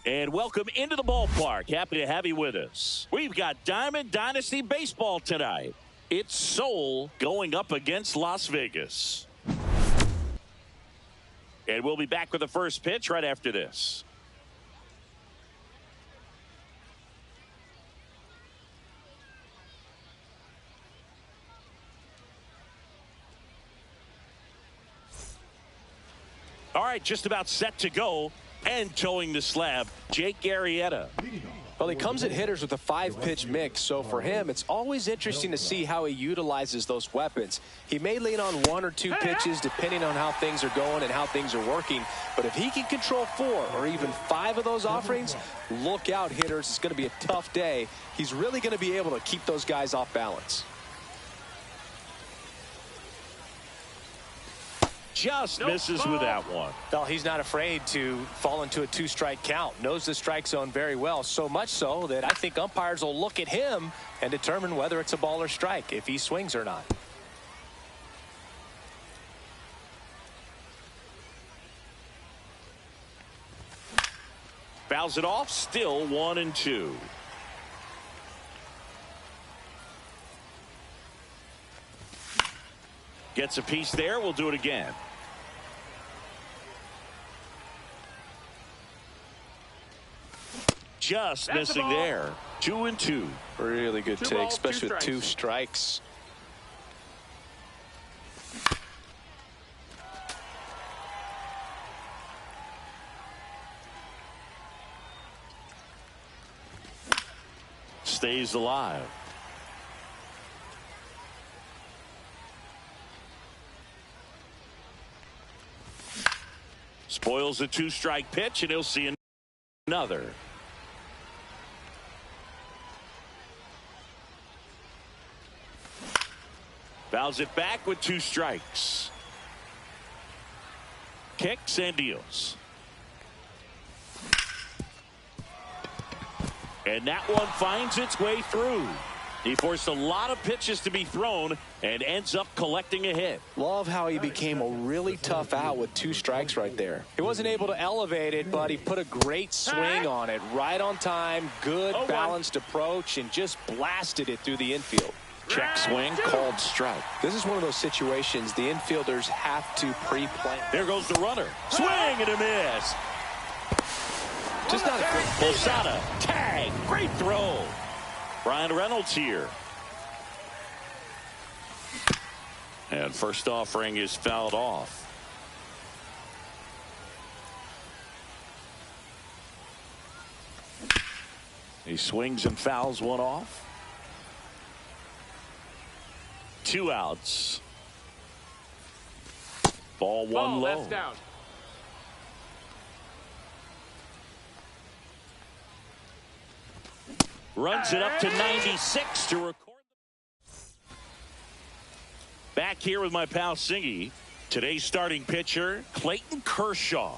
And welcome into the ballpark. Happy to have you with us. We've got Diamond Dynasty Baseball tonight. It's Seoul going up against Las Vegas. And we'll be back with the first pitch right after this. All right, just about set to go. And towing the slab, Jake Arrieta. Well, he comes at hitters with a 5-pitch mix, so for him, it's always interesting to see how he utilizes those weapons. He may lean on 1 or 2 pitches depending on how things are going and how things are working, but if he can control 4 or even 5 of those offerings, look out, hitters. It's going to be a tough day. He's really going to be able to keep those guys off balance. Just misses with that one. Well, he's not afraid to fall into a 2-strike count. Knows the strike zone very well, so much so that I think umpires will look at him and determine whether it's a ball or strike, if he swings or not. Fouls it off, still 1-2. Gets a piece there, we'll do it again. Just missing there. 2-2. Really good take, especially with 2 strikes. Stays alive. Spoils the 2-strike pitch, and he'll see another. Fouls it back with 2 strikes. Kicks and deals. And that one finds its way through. He forced a lot of pitches to be thrown and ends up collecting a hit. Love how he became a really tough out with 2 strikes right there. He wasn't able to elevate it, but he put a great swing on it. Right on time, good balanced approach, and just blasted it through the infield. Check swing, called strike. This is one of those situations the infielders have to pre-plan. There goes the runner. Swing and a miss. Just not a good Posada, tag, great throw. Brian Reynolds here. And first offering is fouled off. He swings and fouls one off. 2 outs. Ball one low. That's down. Runs it up to 96 to record. Back here with my pal Singy. Today's starting pitcher, Clayton Kershaw.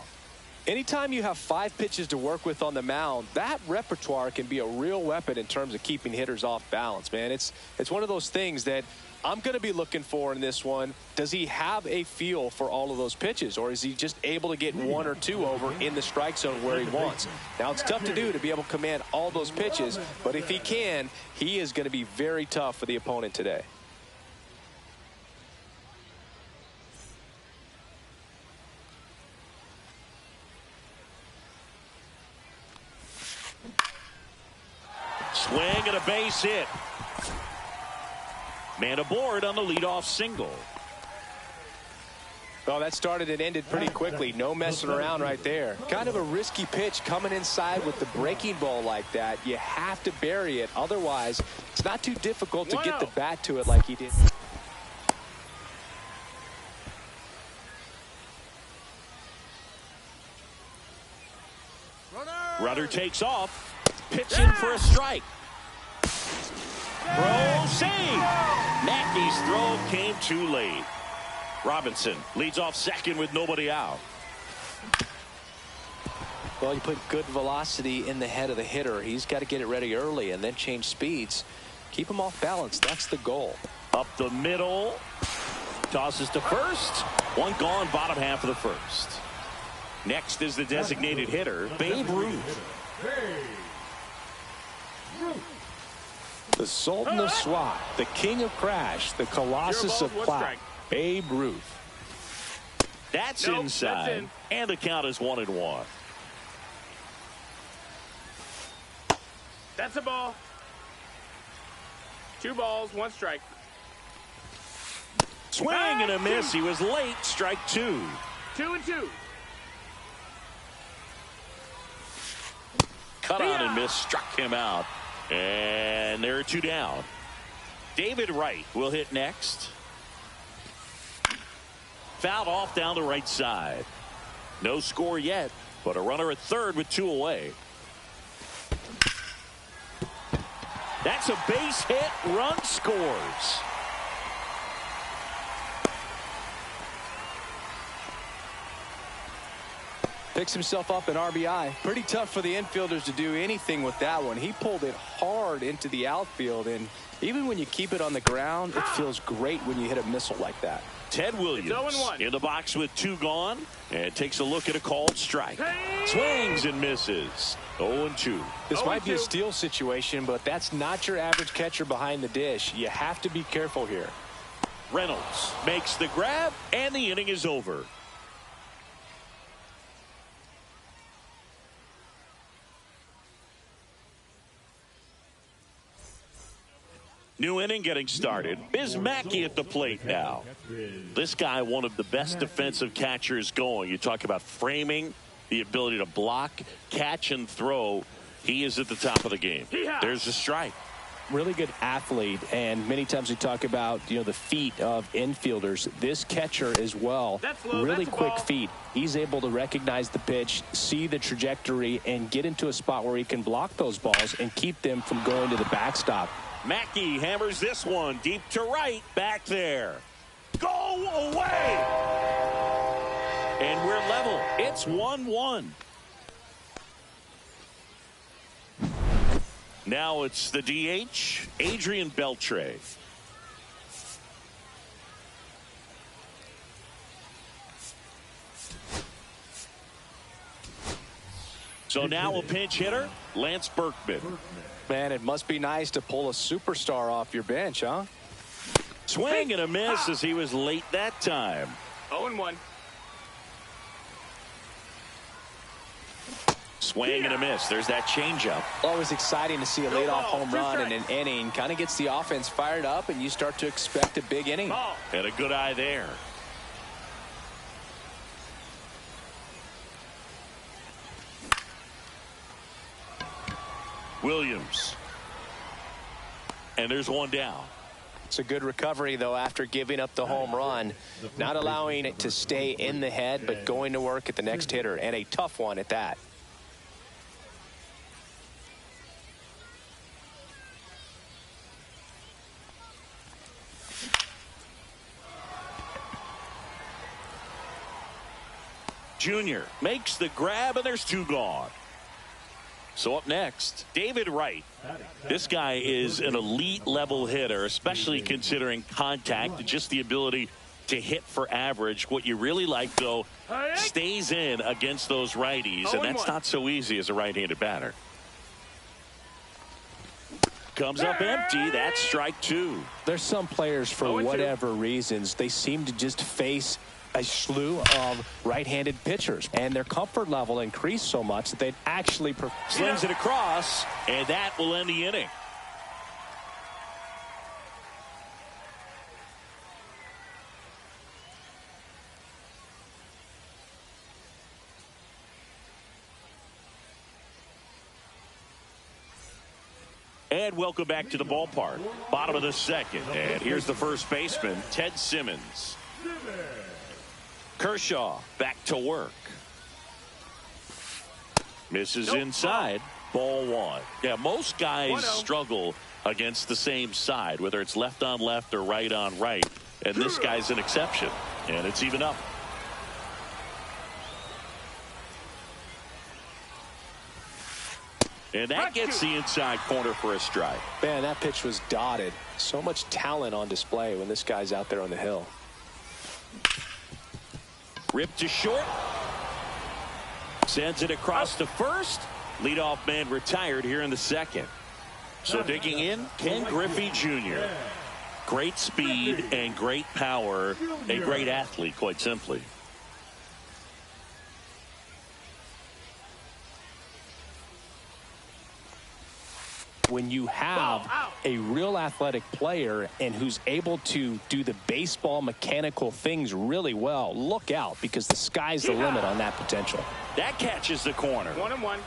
Anytime you have 5 pitches to work with on the mound, that repertoire can be a real weapon in terms of keeping hitters off balance, man. It's one of those things that I'm going to be looking for in this one. Does he have a feel for all of those pitches, or is he just able to get 1 or 2 over in the strike zone where he wants? Now, it's tough to do to be able to command all those pitches, but if he can, he is going to be very tough for the opponent today. Swing and a base hit. Man aboard on the leadoff single. Well, that started and ended pretty quickly. No messing around right there. Kind of a risky pitch coming inside with the breaking ball like that. You have to bury it. Otherwise, it's not too difficult to get the bat to it like he did. Runner takes off. Pitching for a strike. Throw save. Mackey's throw came too late. Robinson leads off second with nobody out. Well, you put good velocity in the head of the hitter. He's got to get it ready early and then change speeds. Keep him off balance. That's the goal. Up the middle. Tosses to first. One gone, bottom half of the first. Next is the designated hitter, Babe Ruth. The Sultan of Swat, the King of Crash, the Colossus of Plow, Babe Ruth. That's inside, that's in. And the count is 1-1. That's a ball. 2 balls, 1 strike. Swing and a miss. He was late. Strike 2. 2-2. Cut on and miss. Struck him out. And there are 2 down. David Wright will hit next. Fouled off down the right side. No score yet, but a runner at third with 2 away. That's a base hit. Run scores. Picks himself up an RBI. Pretty tough for the infielders to do anything with that one. He pulled it hard into the outfield, and even when you keep it on the ground, it feels great when you hit a missile like that. Ted Williams in the box with 2 gone and takes a look at a called strike. Swings and misses. 0-2. This might be a steal situation, but that's not your average catcher behind the dish. You have to be careful here. Reynolds makes the grab, and the inning is over. New inning getting started. Biz Mackey at the plate now. This guy, one of the best defensive catchers going. You talk about framing, the ability to block, catch, and throw. He is at the top of the game. There's a strike. Really good athlete, and many times we talk about, the feet of infielders. This catcher as well, really quick feet. He's able to recognize the pitch, see the trajectory, and get into a spot where he can block those balls and keep them from going to the backstop. Mackey hammers this one deep to right. Back there. Go away. And we're level. It's 1-1. Now it's the DH, Adrian Beltre. So now a pinch hitter, Lance Berkman. Man, it must be nice to pull a superstar off your bench, huh? Swing and a miss as he was late that time. 0-1. Swing and a miss. There's that changeup. Always exciting to see a leadoff home run in an inning. Kind of gets the offense fired up, and you start to expect a big inning. Had a good eye there. Williams. And there's one down. It's a good recovery, though, after giving up the home run. Not allowing it to stay in the head, but going to work at the next hitter, and a tough one at that. Junior makes the grab, and there's two gone. So up next, David Wright. This guy is an elite level hitter, especially considering contact and just the ability to hit for average. What you really like, though, stays in against those righties, and that's not so easy as a right-handed batter. Comes up empty. That's strike two. There's some players, for whatever reasons, they seem to just face a slew of right-handed pitchers, and their comfort level increased so much that they'd actually slings it across, and that will end the inning. And welcome back to the ballpark. Bottom of the second, and here's the first baseman, Ted Simmons. Kershaw back to work. Misses inside. Ball one. Yeah, most guys struggle against the same side, whether it's left on left or right on right. And this guy's an exception. And it's even up. And that gets the inside corner for a strike. Man, that pitch was dotted. So much talent on display when this guy's out there on the hill. Ripped to short. Sends it across to first. Leadoff man retired here in the second. So digging in, Ken Griffey Jr. Great speed and great power. A great athlete, quite simply. When you have a real athletic player and who's able to do the baseball mechanical things really well, look out, because the sky's the limit on that potential. That catches the corner. 1-1.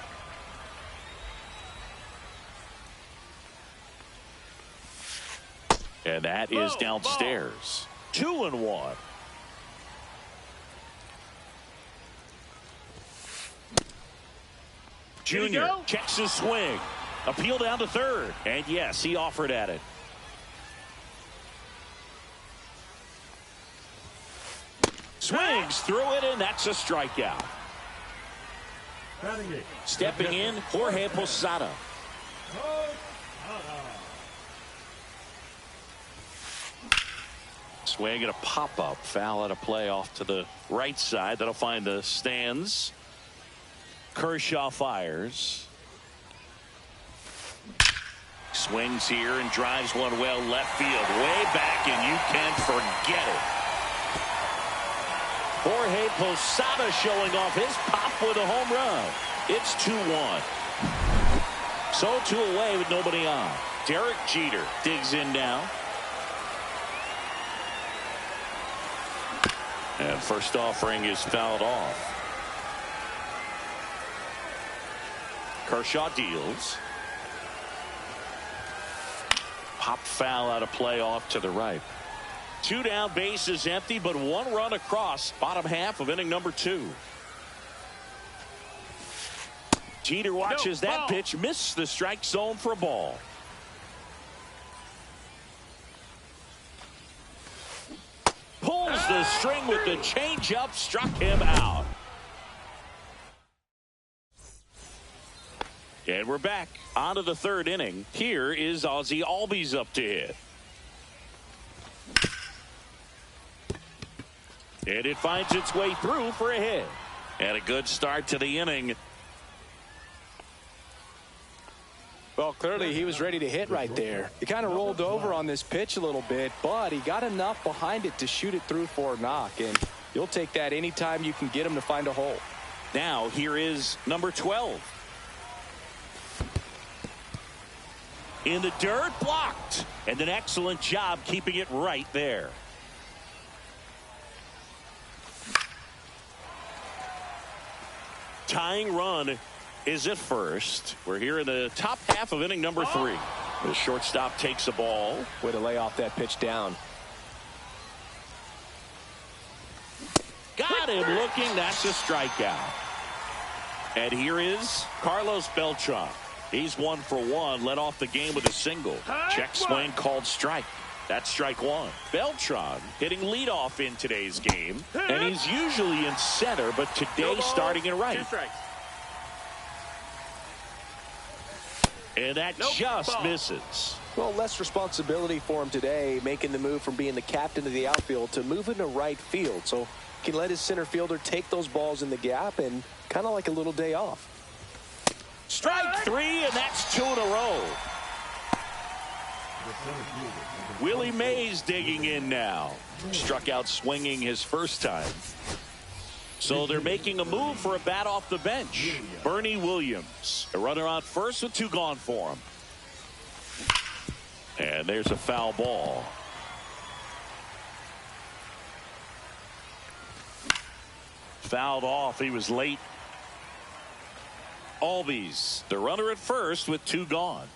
And that is downstairs. 2-1. Junior checks his swing. Appeal down to third. And yes, he offered at it. Swings through it, and that's a strikeout. Stepping in, Jorge Posada. Swing and a pop-up. Foul at a play off to the right side. That'll find the stands. Kershaw fires. Swings here and drives one well left field. Way back, and you can forget it. Jorge Posada showing off his pop with a home run. It's 2-1. So 2 away with nobody on. Derek Jeter digs in now. And first offering is fouled off. Kershaw deals. Pop foul out of play off to the right. 2 down, bases empty, but 1 run across. Bottom half of inning number 2. Jeter watches that pitch, miss the strike zone for a ball. Pulls the string with the changeup, struck him out. And we're back on to the third inning. Here is Ozzie Albies up to hit. And it finds its way through for a hit. And a good start to the inning. Well, clearly he was ready to hit right there. He kind of rolled over on this pitch a little bit, but he got enough behind it to shoot it through for a knock. And you'll take that anytime you can get him to find a hole. Now here is number 12. In the dirt, blocked. And an excellent job keeping it right there. Tying run is at first. We're here in the top half of inning number 3. The shortstop takes a ball. Way to lay off that pitch down. Got him looking. That's a strikeout. And here is Carlos Beltran. He's 1 for 1. Led off the game with a single. Check swing called strike. That's strike 1. Beltran hitting leadoff in today's game. And he's usually in center, but today starting in right. And that just misses. Well, less responsibility for him today, making the move from being the captain of the outfield to moving to right field. So he can let his center fielder take those balls in the gap and kind of like a little day off. Strike 3, and that's 2 in a row. Willie Mays digging in now. Struck out swinging his first time. So they're making a move for a bat off the bench. Bernie Williams, a runner on first with 2 gone for him. And there's a foul ball. Fouled off. He was late. Albies, the runner at first with 2 gone.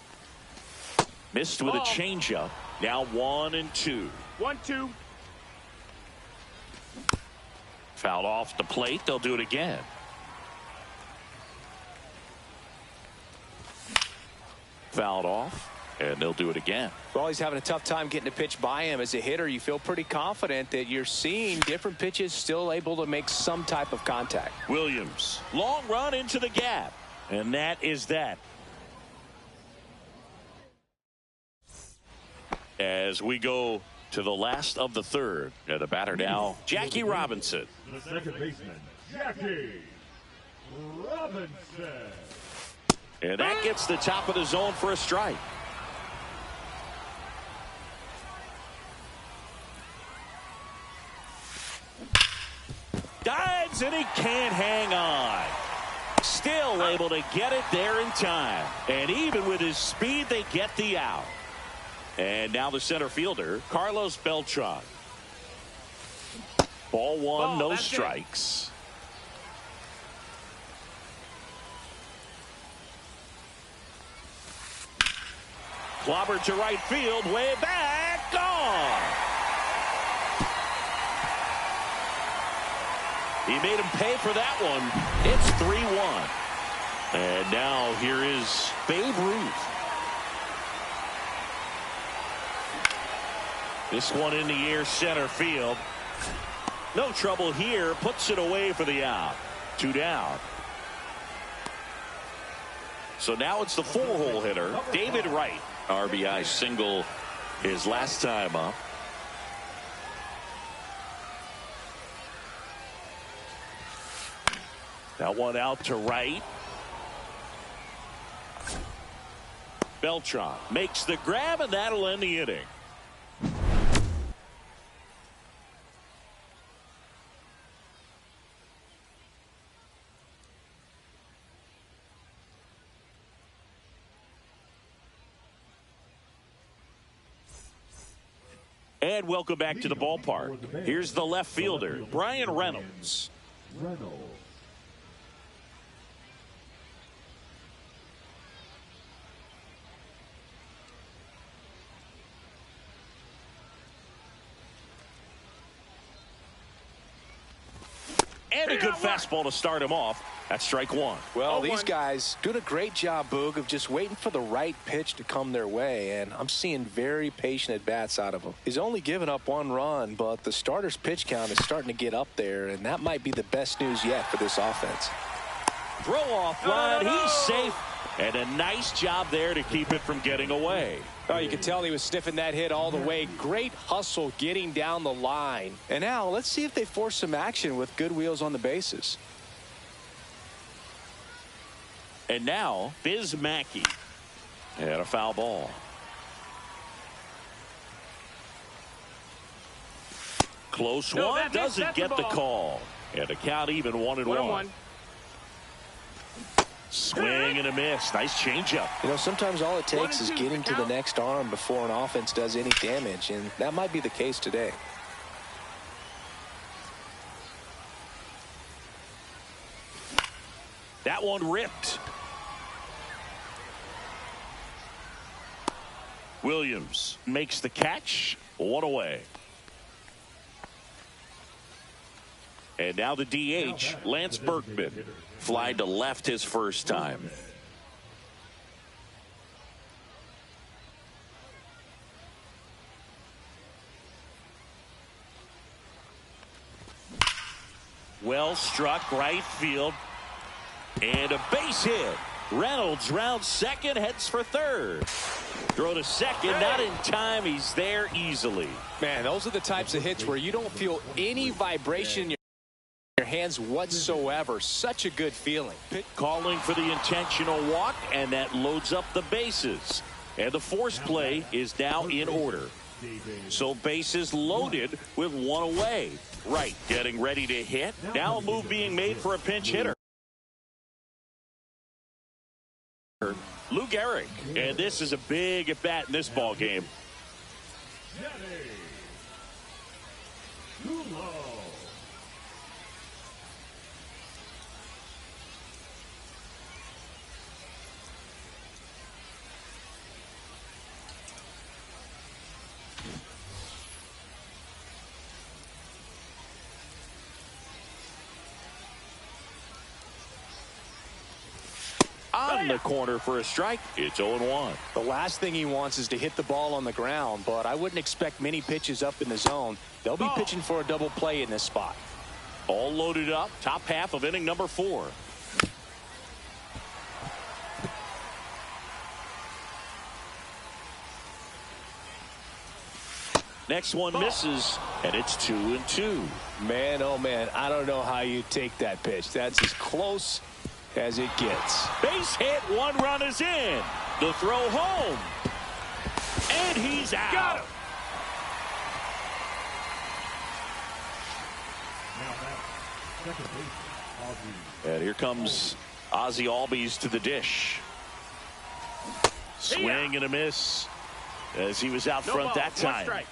Missed with a changeup. Now 1-2. 1-2. Fouled off the plate. They'll do it again. Fouled off, and they'll do it again. Well, he's having a tough time getting a pitch by him. As a hitter, you feel pretty confident that you're seeing different pitches still able to make some type of contact. Williams, long run into the gap. And that is that. As we go to the last of the third. And the batter now, Jackie Robinson. The second baseman, Jackie Robinson. And that gets the top of the zone for a strike. Dives, and he can't hang on. Still able to get it there in time. And even with his speed, they get the out. And now the center fielder, Carlos Beltran. Ball 1, no strikes. Clobbered to right field, way back, gone. He made him pay for that one. It's 3-1. And now here is Babe Ruth. This one in the air, center field. No trouble here. Puts it away for the out. 2 down. So now it's the 4-hole hitter, David Wright. RBI single his last time up. That one out to right. Beltran makes the grab, and that'll end the inning. And welcome back to the ballpark. Here's the left fielder, Brian Reynolds. And a good fastball to start him off. That's strike 1. Well, these guys doing a great job, Boog, of just waiting for the right pitch to come their way, and I'm seeing very patient at-bats out of them. He's only given up 1 run, but the starter's pitch count is starting to get up there, and that might be the best news yet for this offense. Throw off line. He's safe. And a nice job there to keep it from getting away. Oh, you can tell he was sniffing that hit all the way. Great hustle getting down the line. And now let's see if they force some action with good wheels on the bases. And now Biz Mackey. And a foul ball. Close one. Doesn't get the call. And a count even 1-1. Swing and a miss. Nice changeup. You know, sometimes all it takes is getting to the next arm before an offense does any damage, and that might be the case today. That one ripped. Williams makes the catch. One away. And now the DH, Lance Berkman. Fly to left his first time. Well struck right field. And a base hit. Reynolds rounds second, heads for third. Throw to second, not in time. He's there easily. Man, those are the types of hits where you don't feel any vibration in your hands whatsoever. Such a good feeling. Calling for the intentional walk, and that loads up the bases. And the force play is now in order. So bases loaded with one away. Right, getting ready to hit. Now a move being made for a pinch hitter. Lou Gehrig, and this is a big at bat in this ball game. On the corner for a strike. It's 0-1. The last thing he wants is to hit the ball on the ground, but I wouldn't expect many pitches up in the zone. They'll be pitching for a double play in this spot. All loaded up. Top half of inning number 4. Next one misses, and it's 2-2. Man, oh man, I don't know how you take that pitch. That's as close as it gets. Base hit, 1 run is in. The throw home. And he's out. Got him. And here comes Ozzie Albies to the dish. Swing and a miss as he was out front that time. Strike.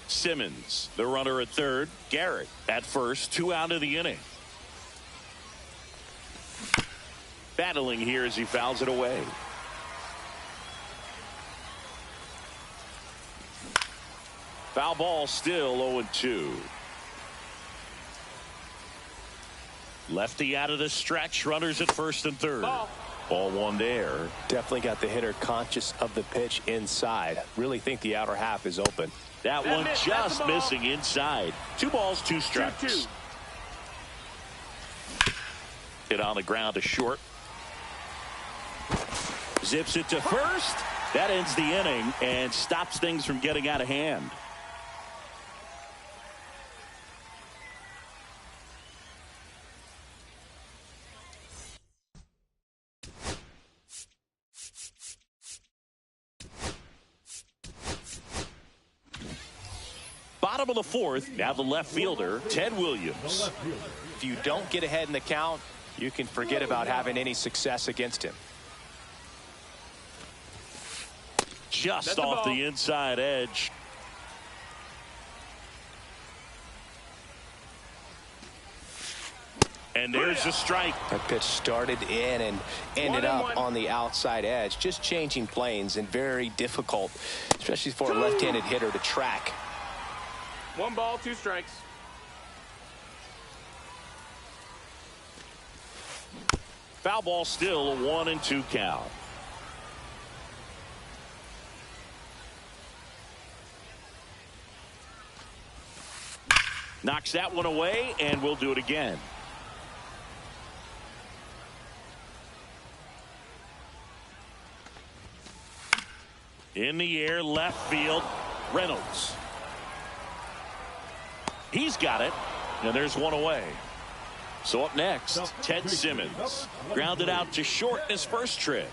Simmons, the runner at third. Garrett at first. 2 out of the inning. Battling here as he fouls it away. Foul ball, still 0-2. Lefty out of the stretch. Runners at first and third. Ball 1 there. Definitely got the hitter conscious of the pitch inside. Really think the outer half is open. That one just missing inside. 2 balls, 2 strikes. 2-2. Hit on the ground to short. Zips it to first. That ends the inning and stops things from getting out of hand. Bottom of the 4th, now the left fielder, Ted Williams. If you don't get ahead in the count, you can forget about having any success against him. Just off the inside edge. And there's a strike. That pitch started in and ended up on the outside edge. Just changing planes and very difficult, especially for a left-handed hitter to track. 1 ball, 2 strikes. Foul ball, still a 1-2 count. Knocks that one away, and we'll do it again. In the air, left field, Reynolds. He's got it, and there's one away. So up next, Ted Simmons. Grounded out to short in his first trip.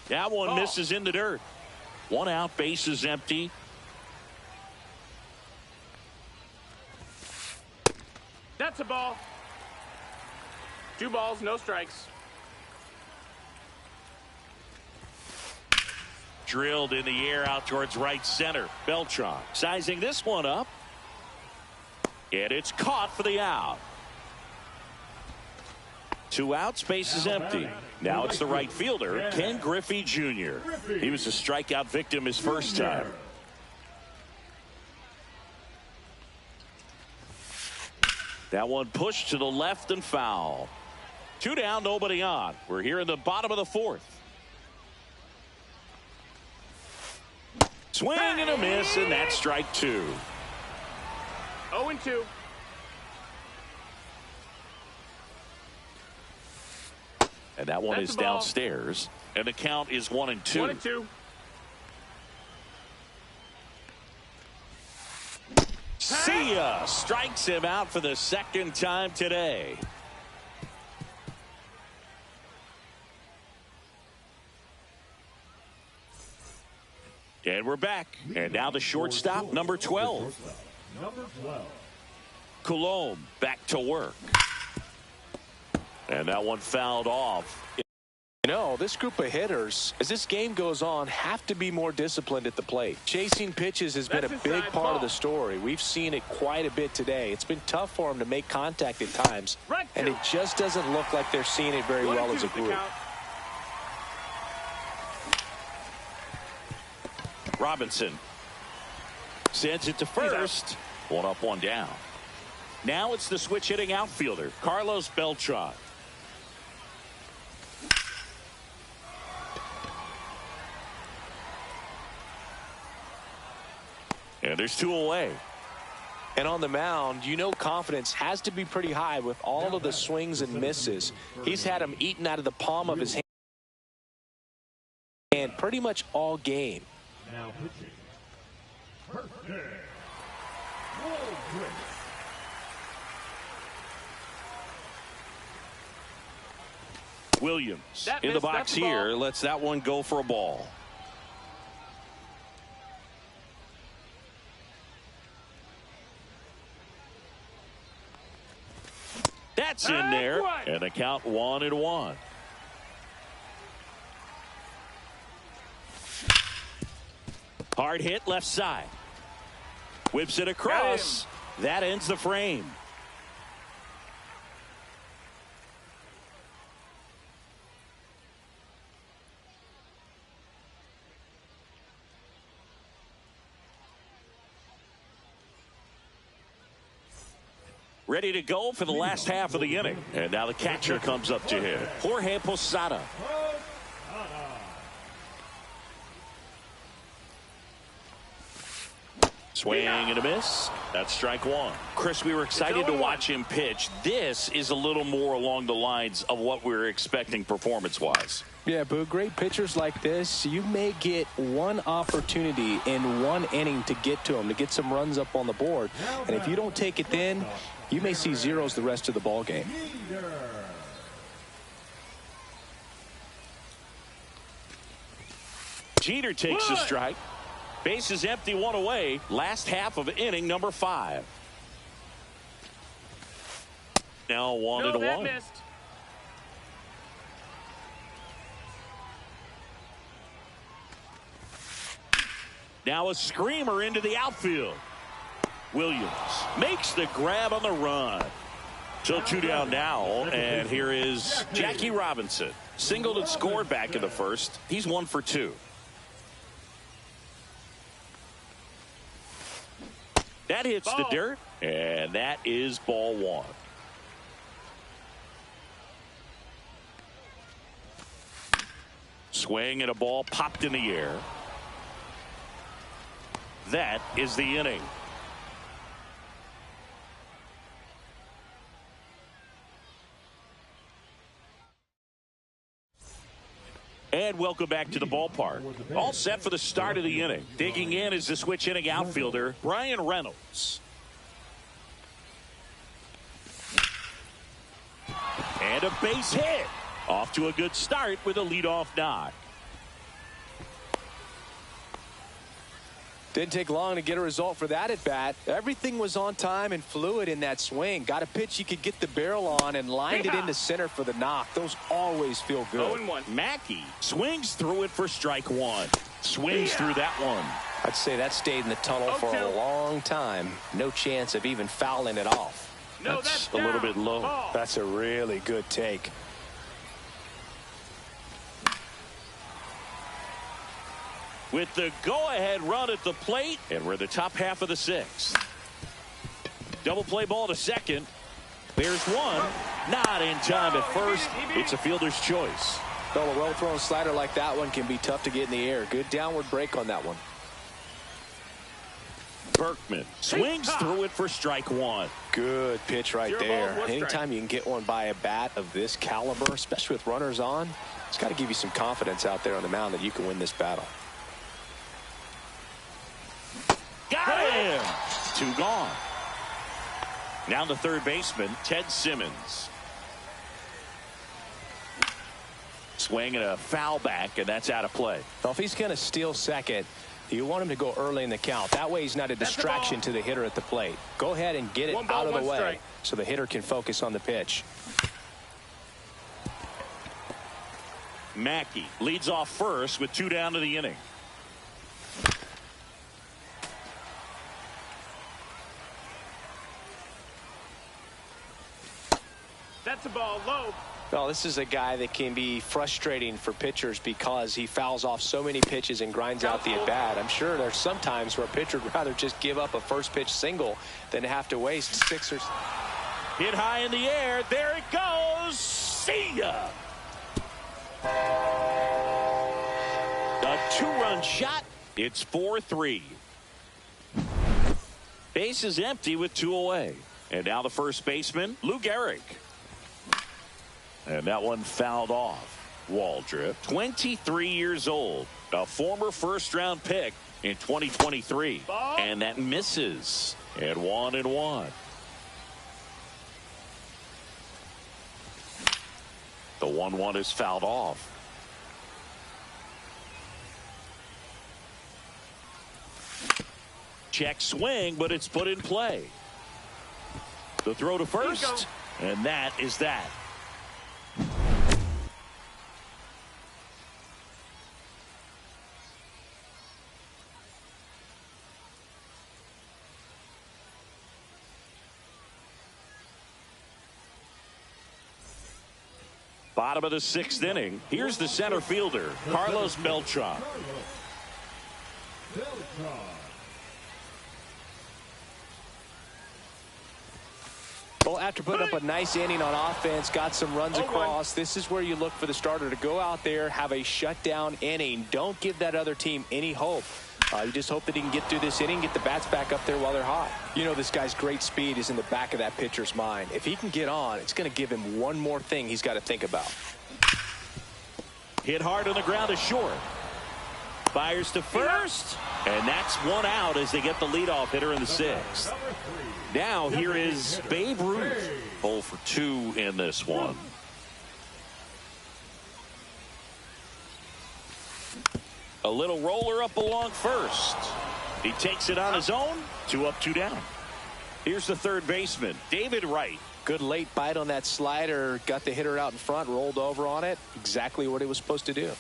That one misses in the dirt. One out, base is empty. That's a ball. 2 balls, no strikes. Drilled in the air out towards right center. Beltran sizing this one up. And it's caught for the out. 2 outs, base is empty. Now it's the right fielder, Ken Griffey Jr. He was a strikeout victim his first time. That one pushed to the left and foul. 2 down, nobody on. We're here in the bottom of the 4th. Swing and a miss, and that's strike 2. 0-2. And that one is downstairs. And the count is 1-2. 1-2. See ya. Strikes him out for the second time today. And we're back. And now the shortstop, number 12. Coulombe back to work. And that one fouled off. You know, this group of hitters, as this game goes on, have to be more disciplined at the plate. Chasing pitches has been a big part of the story. We've seen it quite a bit today. It's been tough for them to make contact at times, and it just doesn't look like they're seeing it very well as a group. Robinson sends it to first. 1 up, 1 down. Now it's the switch hitting outfielder, Carlos Beltran. And there's 2 away. And on the mound, you know confidence has to be pretty high with all of the swings and misses. He's had them eaten out of the palm of his hand pretty much all game. Now pitching. Williams in the box here. Lets that one go for a ball. That's in there. And the count 1-1. Hard hit left side. Whips it across. That ends the frame. Ready to go for the last half of the inning. And now the catcher comes up to him. Jorge Posada. Swing and a miss. That's strike 1. Chris, we were excited to watch him pitch. This is a little more along the lines of what we were expecting performance-wise. Yeah, but great pitchers like this, you may get one opportunity in one inning to get to them, to get some runs up on the board. And if you don't take it then, you may see zeros the rest of the ball game. Jeter takes the strike. Base is empty, 1 away. Last half of inning number 5. Now 1-1. Missed. Now a screamer into the outfield. Williams makes the grab on the run. So 2 down now, and here is Jackie Robinson. Singled and scored back in the first. He's 1 for 2. That hits the dirt, and that is ball 1. Swing and a ball popped in the air. That is the inning. And welcome back to the ballpark. All set for the start of the inning. Digging in is the switch inning outfielder, Brian Reynolds. And a base hit. Off to a good start with a leadoff knock. Didn't take long to get a result for that at bat. Everything was on time and fluid in that swing. Got a pitch you could get the barrel on and lined it into center for the knock. Those always feel good. 0-1. Mackey swings through it for strike one. Swings through that one. I'd say that stayed in the tunnel for a long time. No chance of even fouling it off. No, that's a little bit low. Ball. That's a really good take. With the go-ahead run at the plate, and we're the top half of the sixth. Double play ball to second. There's one. Not in time at first. It's a fielder's choice. Well, a well-thrown slider like that one can be tough to get in the air. Good downward break on that one. Berkman swings through it for strike one. Good pitch right there. Anytime you can get one by a bat of this caliber, especially with runners on, it's got to give you some confidence out there on the mound that you can win this battle. Got him. Two gone. Now the third baseman, Ted Simmons. Swing and a foul back, and that's out of play. Well, if he's going to steal second, you want him to go early in the count. That way he's not a distraction to the hitter at the plate. Go ahead and get it out of the way so the hitter can focus on the pitch. Mackey leads off first with two down to the inning. That's a ball low. Well, this is a guy that can be frustrating for pitchers because he fouls off so many pitches and grinds out the at-bat. I'm sure there's some times where a pitcher would rather just give up a first pitch single than have to waste 6 or... Hit high in the air. There it goes. See ya. A two-run shot. It's 4-3. Base is empty with two away. And now the first baseman, Lou Gehrig. And that one fouled off. Waldrop, 23 years old, a former first-round pick in 2023. And that misses at 1-1. The 1-1 is fouled off. Check swing, but it's put in play. The throw to first, and that is that. Bottom of the sixth inning. Here's the center fielder, Carlos Beltran. Well, after putting up a nice inning on offense, got some runs across, this is where you look for the starter to go out there, have a shutdown inning. Don't give that other team any hope. You just hope that he can get through this inning, get the bats back up there while they're hot. You know, this guy's great speed is in the back of that pitcher's mind. If he can get on, it's going to give him one more thing he's got to think about. Hit hard on the ground to short. Fires to first, and that's one out as they get the leadoff hitter in the sixth. Now here is Babe Ruth, 0 for 2 in this one. A little roller up along first. He takes it on his own. 2 up, 2 down. Here's the third baseman, David Wright. Good late bite on that slider. Got the hitter out in front, rolled over on it. Exactly what he was supposed to do.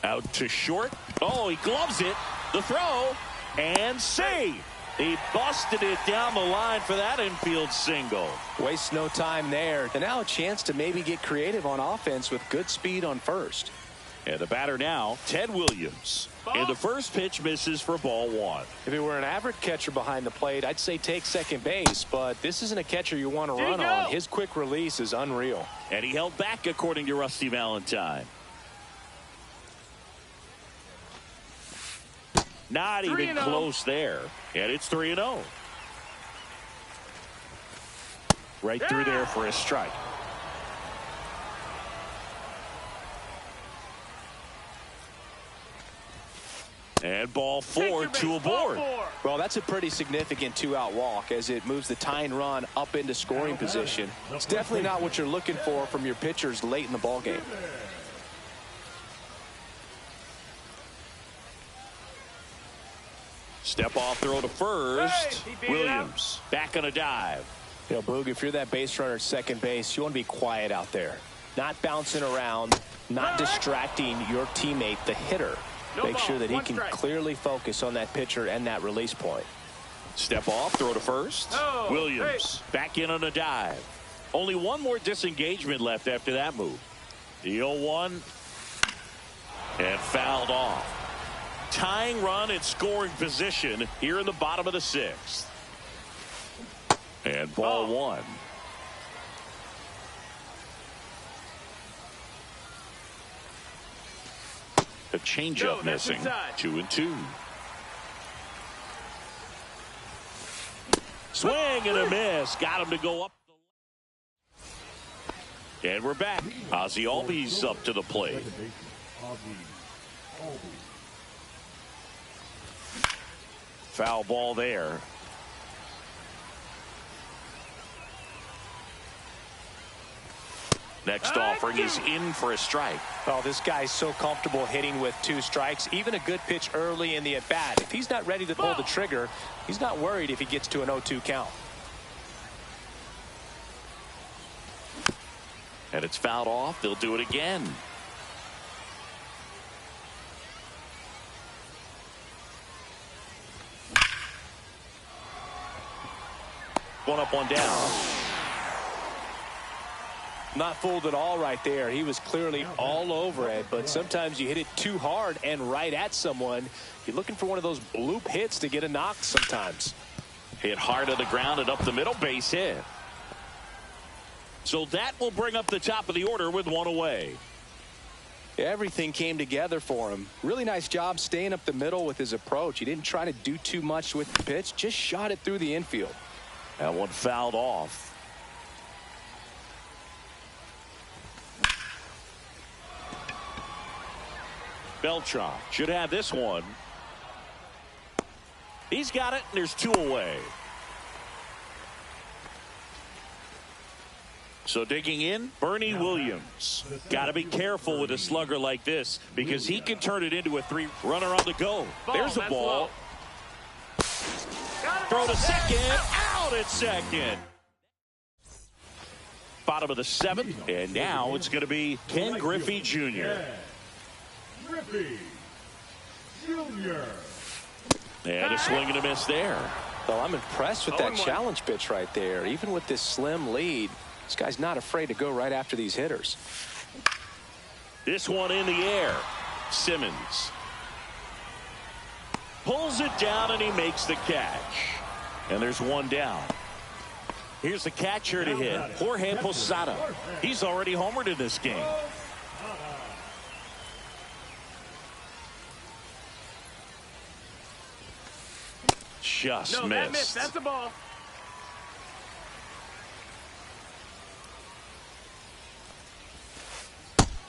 Out to short. Oh, he gloves it. The throw. And save. He busted it down the line for that infield single. Waste no time there. And now a chance to maybe get creative on offense with good speed on first. And the batter now, Ted Williams. And the first pitch misses for ball one. If he were an average catcher behind the plate, I'd say take second base, but this isn't a catcher you want to run on. His quick release is unreal. And he held back, according to Rusty Valentine. Not even close there. And it's 3-0. Right through there for a strike. And ball 4, 2 aboard. Well, that's a pretty significant 2-out walk as it moves the tying run up into scoring position. It's definitely not what you're looking for from your pitchers late in the ball game. Step off throw to first. Williams back on a dive. You know, Boog, if you're that base runner at second base, you want to be quiet out there. Not bouncing around, not distracting your teammate, the hitter. Make sure that he can clearly focus on that pitcher and that release point. Step off, throw to first. Williams back in on a dive. Only one more disengagement left after that move. The 0-1 and fouled off. Tying run in scoring position here in the bottom of the 6th. And ball 1. The changeup missing. 2-2. Swing and a miss. Got him to go up. And we're back. Ozzie Albies up to the plate. Foul ball there. Next offering is in for a strike. Oh, this guy's so comfortable hitting with 2 strikes. Even a good pitch early in the at-bat. If he's not ready to pull the trigger, he's not worried if he gets to an 0-2 count. And it's fouled off. They'll do it again. One up, one down. Not fooled at all right there. He was clearly all over it, but sometimes you hit it too hard and right at someone. You're looking for one of those bloop hits to get a knock sometimes. Hit hard to the ground and up the middle, base hit. So that will bring up the top of the order with 1 away. Everything came together for him. Really nice job staying up the middle with his approach. He didn't try to do too much with the pitch, just shot it through the infield. That one fouled off. Beltran should have this one. He's got it, and there's 2 away. So digging in, Bernie Williams. Got to be careful with a slugger like this because he can turn it into a 3-runner on the go. There's a ball. Throw to second. Out at second. Bottom of the 7th, and now it's going to be Ken Griffey Jr. Griffey Jr. And a swing and a miss there. Well, I'm impressed with that challenge pitch right there. Even with this slim lead, this guy's not afraid to go right after these hitters. This one in the air. Simmons pulls it down and he makes the catch. And there's 1 down. Here's the catcher to hit, Jorge Posada. He's already homered in this game. Just missed. That missed. That's a ball.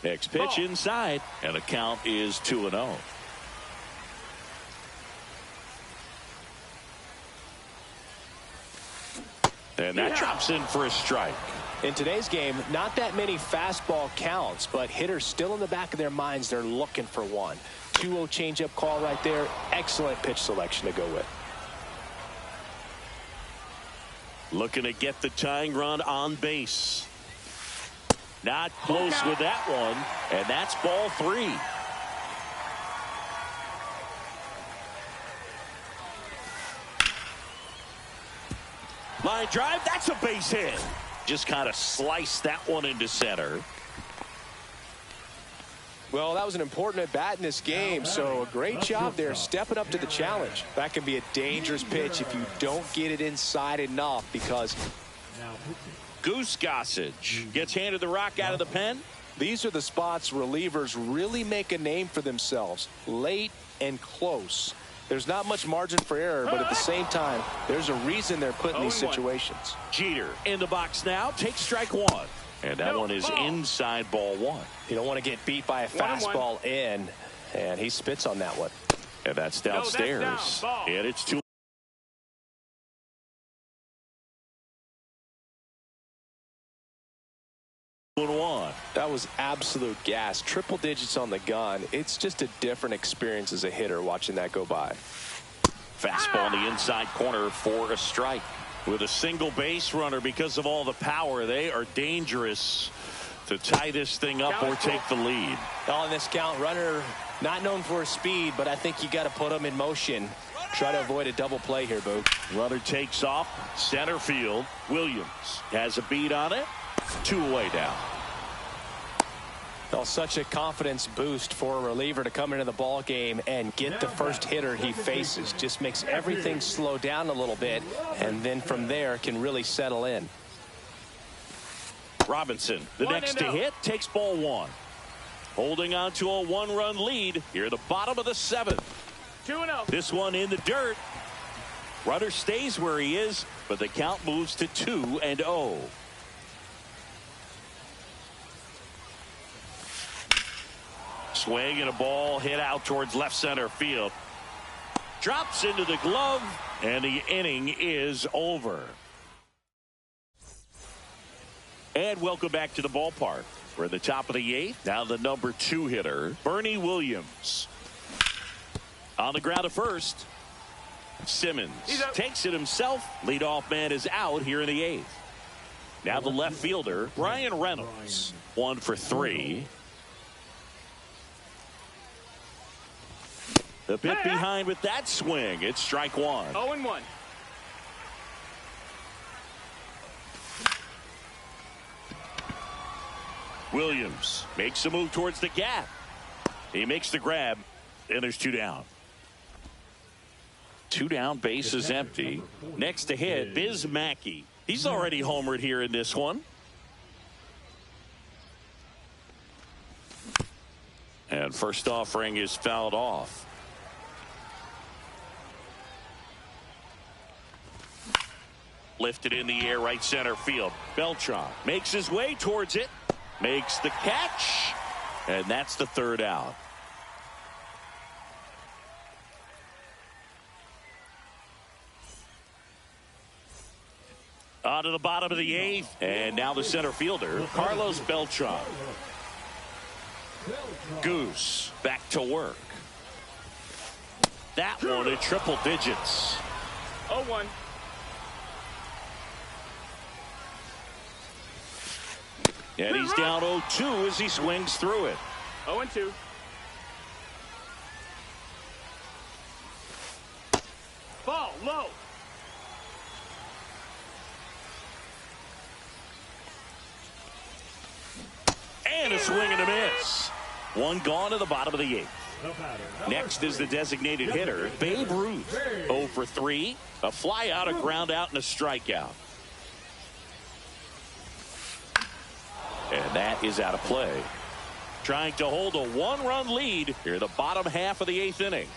Next pitch inside, and the count is 2-0. And that drops in for a strike. In today's game, not that many fastball counts, but hitters still in the back of their minds, they're looking for one. 2-0 changeup call right there. Excellent pitch selection to go with. Looking to get the tying run on base. Not close with that one, and that's ball 3. Line drive, that's a base hit. Just kind of sliced that one into center. Well, that was an important at bat in this game, so a great job there stepping up to the challenge. That can be a dangerous pitch if you don't get it inside enough, because Goose Gossage gets handed the rock out of the pen. These are the spots relievers really make a name for themselves, late and close. There's not much margin for error, but at the same time, there's a reason they're put in these situations. Jeter in the box now, takes strike one. And that one is inside ball one. You don't want to get beat by a fastball in, and he spits on that one. And that's downstairs. That's down. And it's 2-1. That was absolute gas. Triple digits on the gun. It's just a different experience as a hitter watching that go by. Fastball in the inside corner for a strike. With a single base runner, because of all the power, they are dangerous to tie this thing up or take the lead. On this count, runner not known for his speed, but I think you got to put him in motion. Try to avoid a double play here, Boo. Runner takes off center field. Williams has a beat on it. 2 away now. Well, such a confidence boost for a reliever to come into the ball game and get the first hitter he faces. Just makes everything slow down a little bit, and then from there can really settle in. Robinson, the next to hit, takes ball one. Holding on to a 1-run lead here at the bottom of the 7th. 2-0. This one in the dirt. Runner stays where he is, but the count moves to 2-0. Swing and a ball hit out towards left center field. Drops into the glove, and the inning is over. And welcome back to the ballpark. We're at the top of the 8th. Now the number 2 hitter, Bernie Williams. On the ground at first. Simmons takes it himself. Leadoff man is out here in the 8th. Now the left fielder, Brian Reynolds. 1 for 3. The bit behind with that swing. It's strike one. 0-1. Williams makes a move towards the gap. He makes the grab, and there's 2 down. 2 down, base is empty. Next to hit, Biz Mackey. He's already homered here in this one. And first offering is fouled off. Lifted in the air, right center field. Beltran makes his way towards it. Makes the catch. And that's the 3rd out. On to the bottom of the 8th. And now the center fielder, Carlos Beltran. Goose back to work. That one at triple digits. 0-1. And he's down 0-2 as he swings through it. 0-2. Ball low. And a swing and a miss. One gone to the bottom of the 8th. Next is the designated hitter, Babe Ruth. 0 for 3. A fly out, a ground out, and a strikeout. And that is out of play. Trying to hold a 1-run lead here in the bottom half of the 8th inning.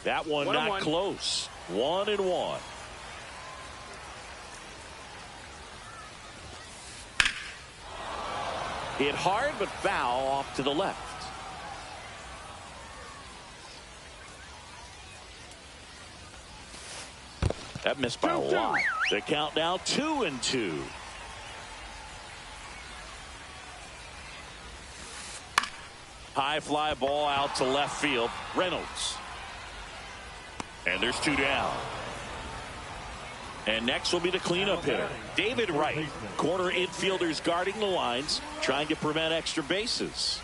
That one not close. 1-1. Hit hard but foul off to the left. That missed by a lot. The count now 2-2. High fly ball out to left field. Reynolds. And there's 2 down. And next will be the cleanup hitter, David Wright. Corner infielders guarding the lines, trying to prevent extra bases.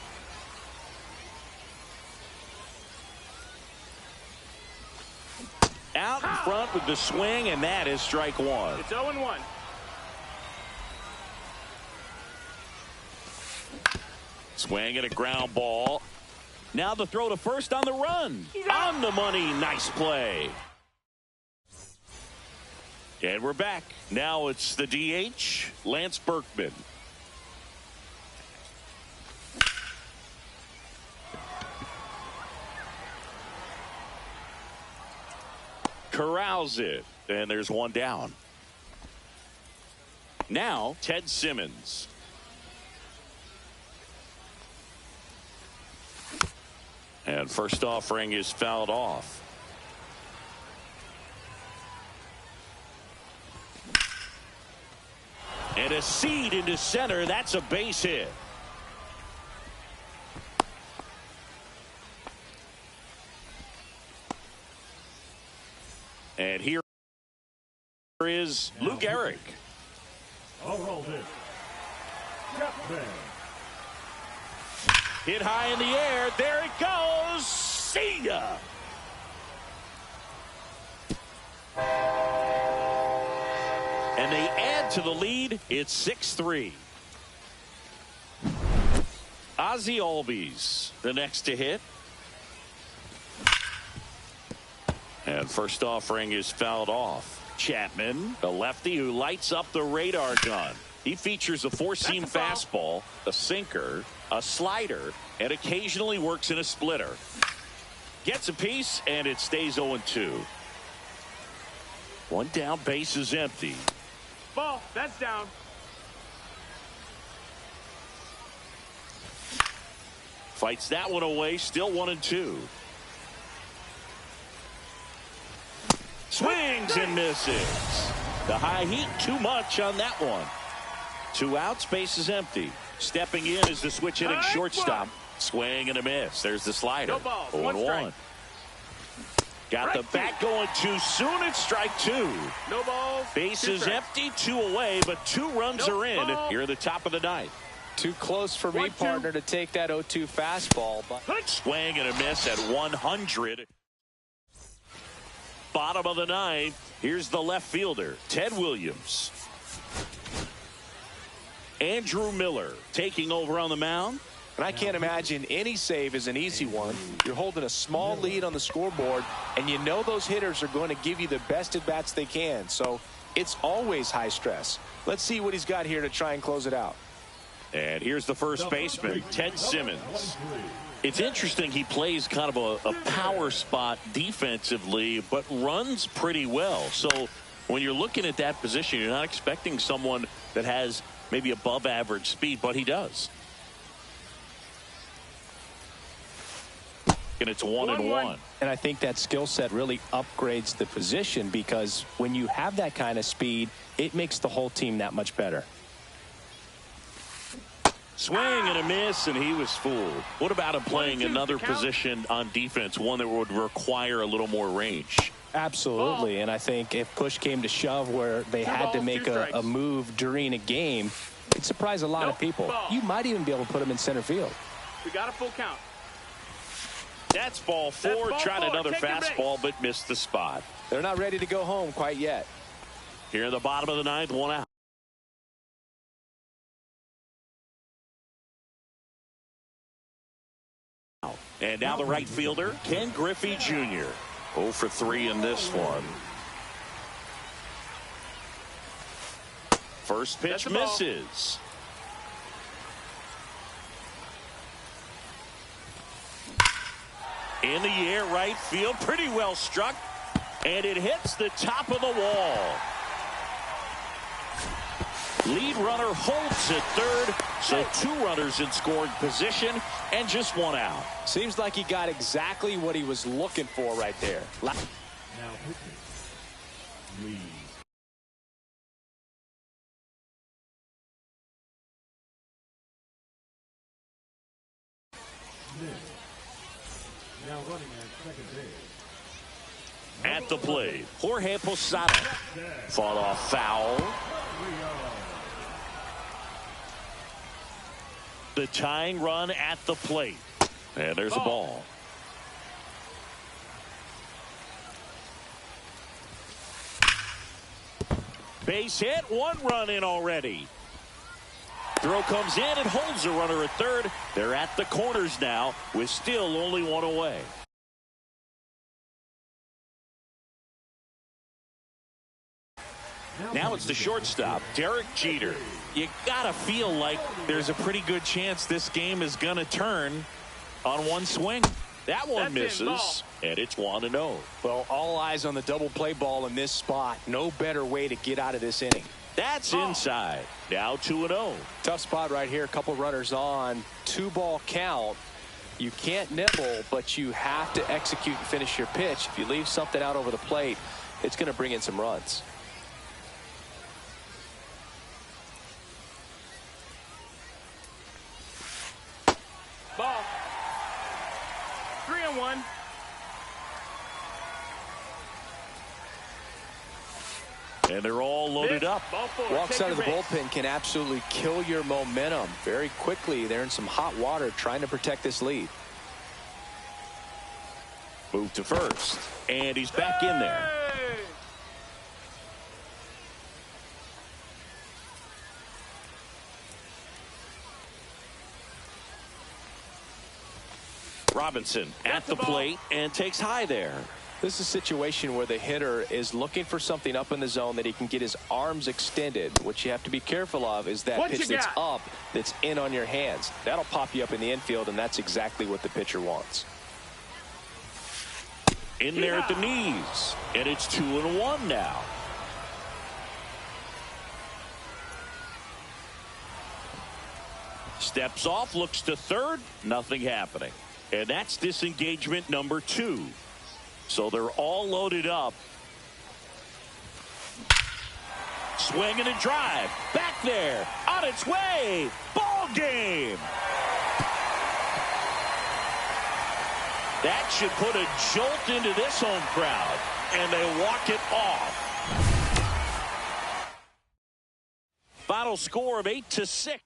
Out in front with the swing, and that is strike one. It's 0-1. Swing and a ground ball. Now the throw to first on the run. On the money. Nice play. And we're back. Now it's the DH, Lance Berkman. corrals it. And there's one down. Now, Ted Simmons. And first offering is fouled off. And a seed into center. That's a base hit. And here is Lou Gehrig. Hit high in the air. There it goes. See ya. And they add to the lead. It's 6-3. Ozzie Albies, the next to hit. And first offering is fouled off. Chapman, the lefty who lights up the radar gun. He features a four-seam fastball, a sinker, a slider, and occasionally works in a splitter. Gets a piece, and it stays 0-2. One down, base is empty. Ball, that's down. Fights that one away, still 1-2. Swings and misses. The high heat, too much on that one. 2 outs, base is empty. Stepping in is the switch hitting shortstop. Swing and a miss. There's the slider. No balls, 0-1. Got the bat going too soon. It's strike 2. No balls. Base is empty, 2 away, but 2 runs are in here at the top of the ninth. Too close for me, partner, to take that 0-2 fastball. But swing and a miss at 100. Bottom of the ninth. Here's the left fielder, Ted Williams. Andrew Miller taking over on the mound. And I can't imagine any save is an easy one. You're holding a small lead on the scoreboard, and you know those hitters are going to give you the best at-bats they can. So it's always high stress. Let's see what he's got here to try and close it out. And here's the first baseman, Ted Simmons. It's interesting, he plays kind of a power spot defensively, but runs pretty well. So when you're looking at that position, you're not expecting someone that has maybe above average speed, but he does. And it's 1-1. And I think that skill set really upgrades the position, because when you have that kind of speed, it makes the whole team that much better. Swing and a miss, and he was fooled. What about him playing another position on defense, one that would require a little more range? Absolutely. And I think if push came to shove where they had to make a move during a game, it'd surprise a lot of people. You might even be able to put him in center field. We got a full count. That's ball 4. Tried another fastball, but missed the spot. They're not ready to go home quite yet. Here in the bottom of the ninth, 1 out. And now the right fielder, Ken Griffey Jr. 0 for 3 in this one. First pitch misses. In the air, right field, pretty well struck, and it hits the top of the wall. Lead runner holds at third, so 2 runners in scoring position and just 1 out. Seems like he got exactly what he was looking for right there. Now Lee. Now running at second base. At the plate, Jorge Posada fought off foul. The tying run at the plate. And there's a ball. Base hit, 1 run in already. Throw comes in and holds the runner at third. They're at the corners now with still only 1 away. Now it's the shortstop, Derek Jeter. You gotta feel like there's a pretty good chance this game is gonna turn on one swing. That one misses. And it's 1-0. Well, all eyes on the double play ball in this spot. No better way to get out of this inning. That's inside. Now 2-0. Tough spot right here. A couple runners on. 2-ball count. You can't nibble, but you have to execute and finish your pitch. If you leave something out over the plate, it's going to bring in some runs. Ball. 3-1. And they're all loaded up. Walks out of the bullpen can absolutely kill your momentum very quickly. They're in some hot water trying to protect this lead. Move to first. And he's back in there. Robinson at the plate and takes high there. This is a situation where the hitter is looking for something up in the zone that he can get his arms extended. What you have to be careful of is that pitch that's up, that's in on your hands. That'll pop you up in the infield, and that's exactly what the pitcher wants. In there at the knees, and it's 2-1 now. Steps off, looks to third, nothing happening. And that's disengagement number 2. So they're all loaded up. Swing and a drive. Back there. On its way. Ball game. That should put a jolt into this home crowd. And they walk it off. Final score of 8-6.